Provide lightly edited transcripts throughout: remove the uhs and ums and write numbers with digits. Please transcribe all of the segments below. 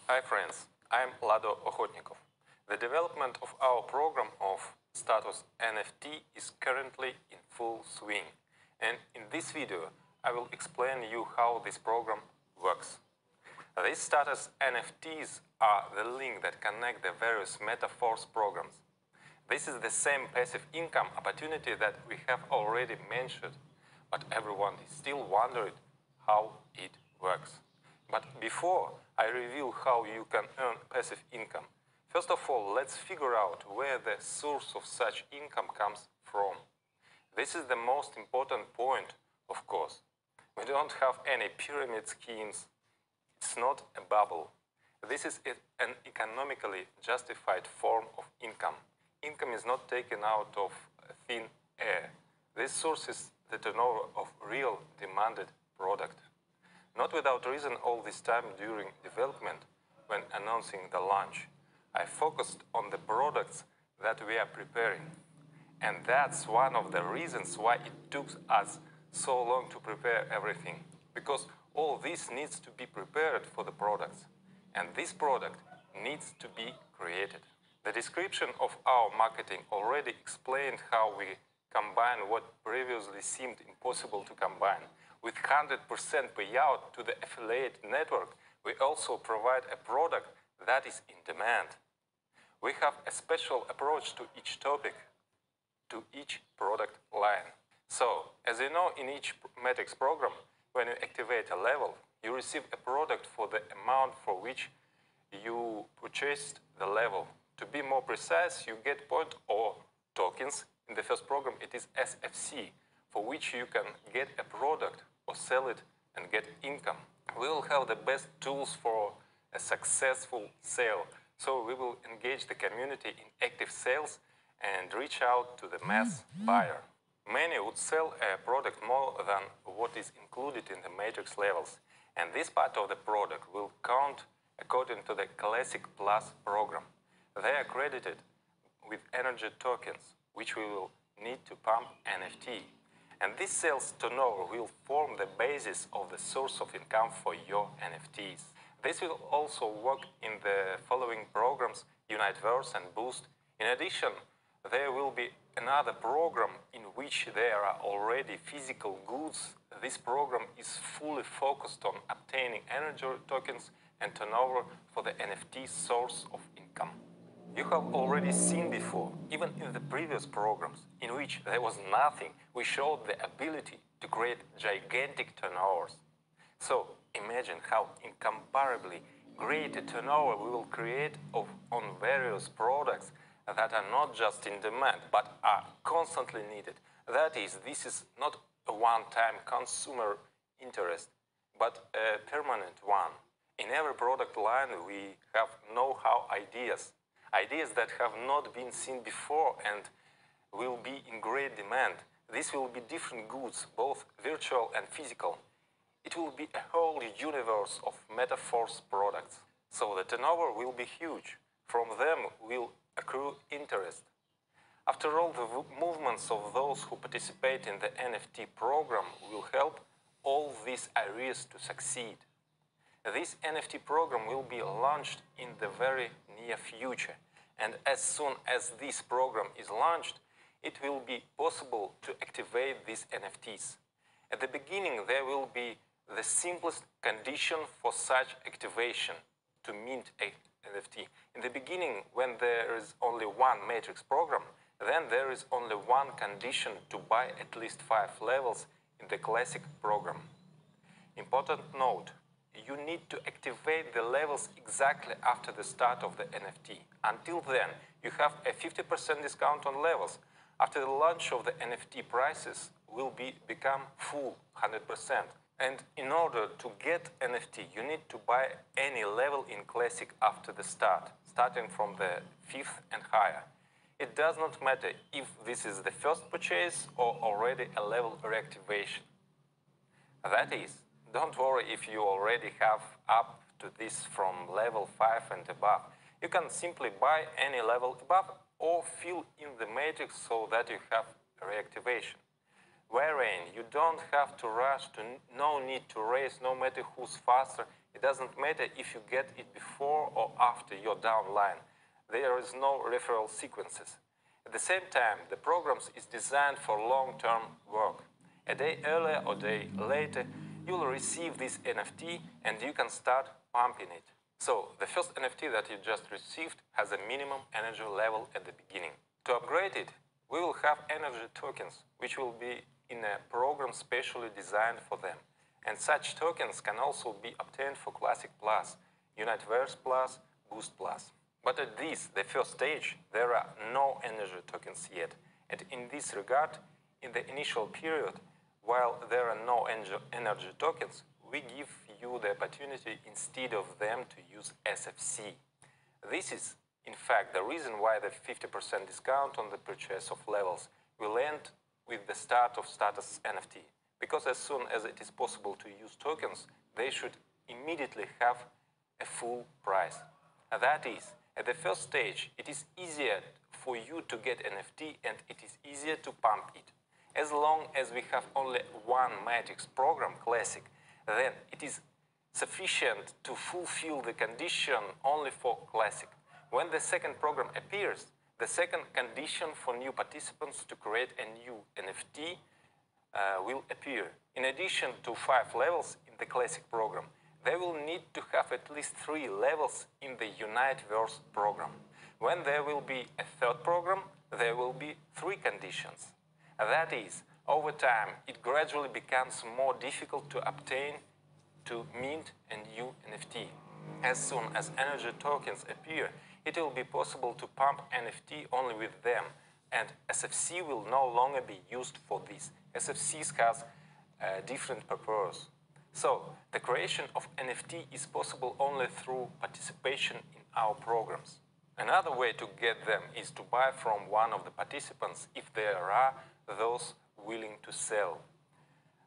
Hi friends, I'm Lado Okhotnikov. The development of our program of status NFT is currently in full swing. And in this video, I will explain you how this program works. These status NFTs are the link that connect the various metaverse programs. This is the same passive income opportunity that we have already mentioned, but everyone is still wondering how it works. But before I reveal how you can earn passive income, first of all, let's figure out where the source of such income comes from. This is the most important point, of course. We don't have any pyramid schemes. It's not a bubble. This is an economically justified form of income. Income is not taken out of thin air. This source is the turnover of real demanded product. Not without reason all this time during development, when announcing the launch, I focused on the products that we are preparing. And that's one of the reasons why it took us so long to prepare everything. Because all this needs to be prepared for the products. And this product needs to be created. The description of our marketing already explained how we combine what previously seemed impossible to combine. With 100% payout to the affiliate network, we also provide a product that is in demand. We have a special approach to each topic, to each product line. So, as you know, in each Matrix program, when you activate a level, you receive a product for the amount for which you purchased the level. To be more precise, you get points or tokens. In the first program, it is SFC, for which you can get a product or sell it and get income. We will have the best tools for a successful sale. So we will engage the community in active sales and reach out to the mass buyer. Many would sell a product more than what is included in the matrix levels. And this part of the product will count according to the Classic Plus program. They are credited with energy tokens, which we will need to pump NFT. And this sales turnover will form the basis of the source of income for your NFTs. This will also work in the following programs, Uniteverse and Boost. In addition, there will be another program in which there are already physical goods. This program is fully focused on obtaining energy tokens and turnover for the NFT source of income. You have already seen before, even in the previous programs, in which there was nothing, we showed the ability to create gigantic turnovers. So imagine how incomparably great a turnover we will create on various products that are not just in demand, but are constantly needed. That is, this is not a one-time consumer interest, but a permanent one. In every product line, we have know-how ideas that have not been seen before and will be in great demand. This will be different goods, both virtual and physical. It will be a whole universe of metaverse products. So the turnover will be huge. From them will accrue interest. After all, the movements of those who participate in the NFT program will help all these areas to succeed. This NFT program will be launched in the very near future. And as soon as this program is launched, it will be possible to activate these NFTs. At the beginning, there will be the simplest condition for such activation to mint a NFT. In the beginning, when there is only one matrix program, then there is only one condition to buy at least 5 levels in the classic program. Important note. You need to activate the levels exactly after the start of the NFT. Until then, you have a 50% discount on levels. After the launch of the NFT, prices will become full 100%. And in order to get NFT, you need to buy any level in Classic after the start, starting from the 5th and higher. It does not matter if this is the first purchase or already a level reactivation. That is, don't worry if you already have up to this from level 5 and above. You can simply buy any level above or fill in the matrix so that you have reactivation. wherein you don't have to rush, no need to race, no matter who's faster. It doesn't matter if you get it before or after your downline. There is no referral sequences. At the same time, the program is designed for long-term work. A day earlier or a day later, you will receive this NFT and you can start pumping it. So, the first NFT that you just received has a minimum energy level at the beginning. To upgrade it, we will have energy tokens, which will be in a program specially designed for them. And such tokens can also be obtained for Classic Plus, Universe Plus, Boost Plus. But at this, the first stage, there are no energy tokens yet. And in this regard, in the initial period, while there are no energy tokens, we give you the opportunity instead of them to use SFC. This is, in fact, the reason why the 50% discount on the purchase of levels will end with the start of status NFT. Because as soon as it is possible to use tokens, they should immediately have a full price. That is, at the first stage, it is easier for you to get NFT and it is easier to pump it. As long as we have only one matrix program, Classic, then it is sufficient to fulfill the condition only for Classic. When the second program appears, the second condition for new participants to create a new NFT will appear. In addition to 5 levels in the Classic program, they will need to have at least 3 levels in the Universe program. When there will be a third program, there will be 3 conditions. That is, over time, it gradually becomes more difficult to obtain, to mint a new NFT. As soon as energy tokens appear, it will be possible to pump NFT only with them, and SFC will no longer be used for this. SFCs has a different purpose. So, the creation of NFT is possible only through participation in our programs. Another way to get them is to buy from one of the participants if there are those willing to sell.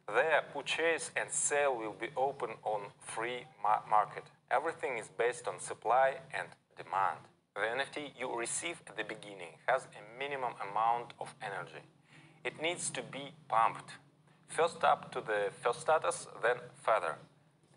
Their purchase and sale will be open on free market. Everything is based on supply and demand. The NFT you receive at the beginning has a minimum amount of energy. It needs to be pumped. First up to the first status, then further.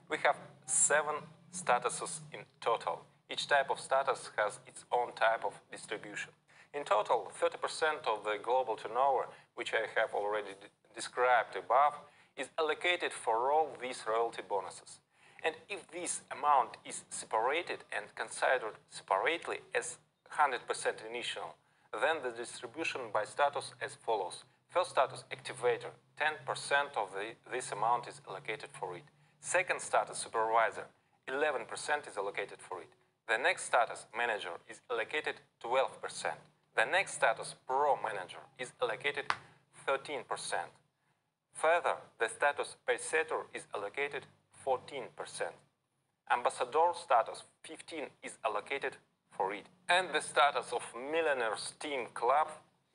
We have 7 statuses in total. Each type of status has its own type of distribution. In total, 30% of the global turnover, which I have already described above, is allocated for all these royalty bonuses. And if this amount is separated and considered separately as 100% initial, then the distribution by status as follows. First status, activator, 10% of this amount is allocated for it. Second status, supervisor, 11% is allocated for it. The next status, manager, is allocated 12%. The next status, pro manager, is allocated 13%. Further, the status paysetter is allocated 14%. Ambassador status 15 is allocated for it. And the status of Millionaires Team Club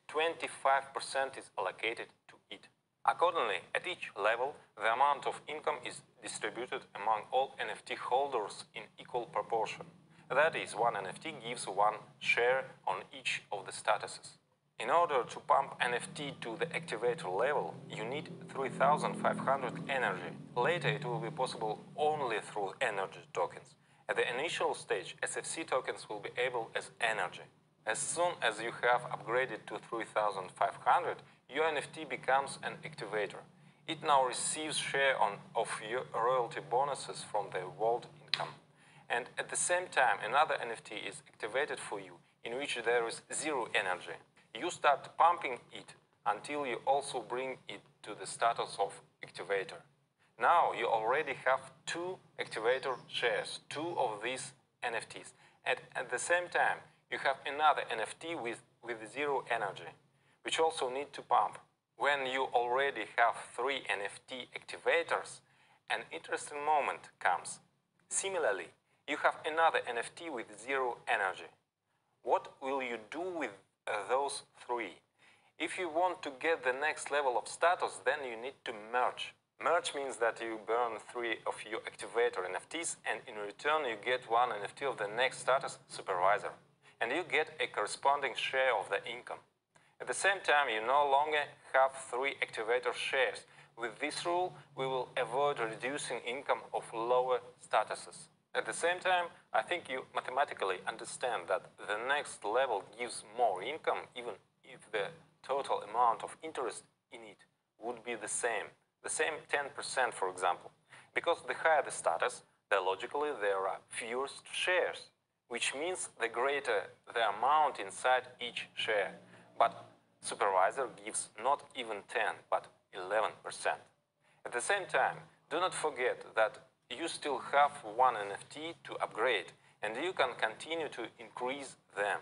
25% is allocated to it. Accordingly, at each level, the amount of income is distributed among all NFT holders in equal proportion. That is, one NFT gives one share on each of the statuses. In order to pump NFT to the activator level, you need 3,500 energy. Later, it will be possible only through energy tokens. At the initial stage, SFC tokens will be able as energy. As soon as you have upgraded to 3,500, your NFT becomes an activator. It now receives share of your royalty bonuses from the world income. And at the same time, another NFT is activated for you, in which there is 0 energy. You start pumping it until you also bring it to the status of activator. Now you already have 2 activator shares, 2 of these NFTs. And at the same time, you have another NFT with 0 energy, which also need to pump. When you already have 3 NFT activators, an interesting moment comes. Similarly, you have another NFT with 0 energy. What will you do with those 3? If you want to get the next level of status, then you need to merge. Merge means that you burn 3 of your activator NFTs, and in return you get 1 NFT of the next status, supervisor. And you get a corresponding share of the income. At the same time, you no longer have 3 activator shares. With this rule, we will avoid reducing income of lower statuses. At the same time, I think you mathematically understand that the next level gives more income even if the total amount of interest in it would be the same 10%, for example. Because the higher the status, logically there are fewer shares, which means the greater the amount inside each share. But supervisor gives not even 10, but 11%. At the same time, do not forget that you still have one NFT to upgrade, and you can continue to increase them.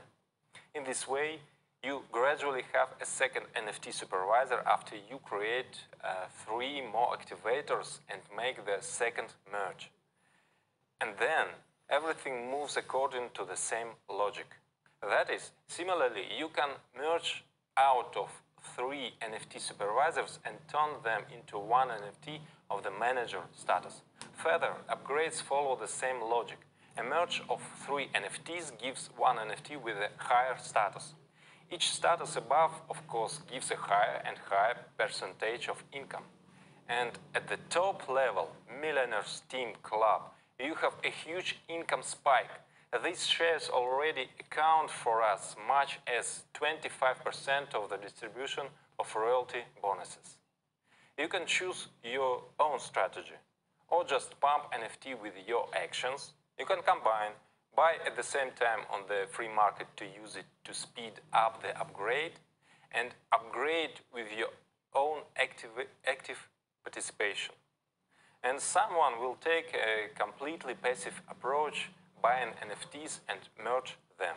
In this way, you gradually have a second NFT supervisor after you create 3 more activators and make the second merge. And then everything moves according to the same logic. That is, similarly, you can merge out of 3 NFT supervisors and turn them into one NFT of the manager status. Further, upgrades follow the same logic. A merge of 3 NFTs gives one NFT with a higher status. Each status above, of course, gives a higher and higher percentage of income. And at the top level, Millionaires Team Club, you have a huge income spike. These shares already account for as much as 25% of the distribution of royalty bonuses. You can choose your own strategy, or just pump NFT with your actions. You can combine, buy at the same time on the free market to use it to speed up the upgrade, and upgrade with your own active participation. And someone will take a completely passive approach, buying NFTs and merge them.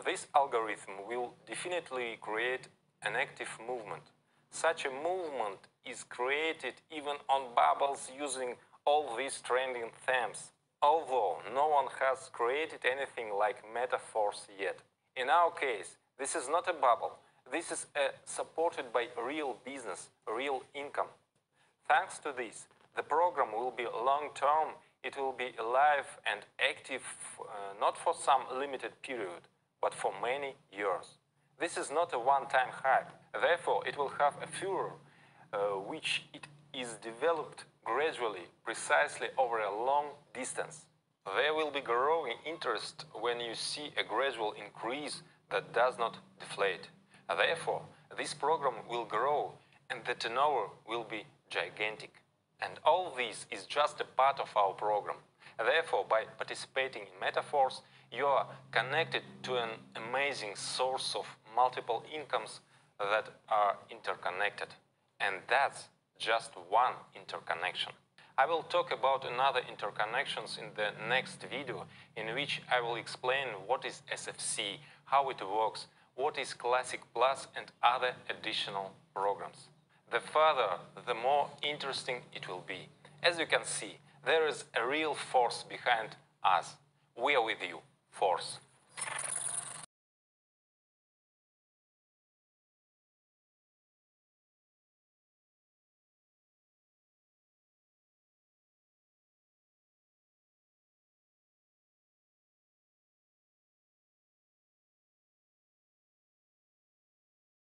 This algorithm will definitely create an active movement. Such a movement is created even on bubbles using all these trending themes, although no one has created anything like metaphors yet. In our case, this is not a bubble. This is supported by real business, real income. Thanks to this, the program will be long-term. It will be alive and active not for some limited period, but for many years. This is not a one-time hype. Therefore, it will have a furor which it is developed gradually, precisely over a long distance. There will be growing interest when you see a gradual increase that does not deflate. Therefore, this program will grow and the turnover will be gigantic. And all this is just a part of our program. Therefore, by participating in metaphors, you are connected to an amazing source of multiple incomes that are interconnected. And that's just one interconnection. I will talk about another interconnections in the next video, in which I will explain what is SFC, how it works, what is Classic Plus and other additional programs. The further, the more interesting it will be. As you can see, there is a real force behind us. We are with you, force.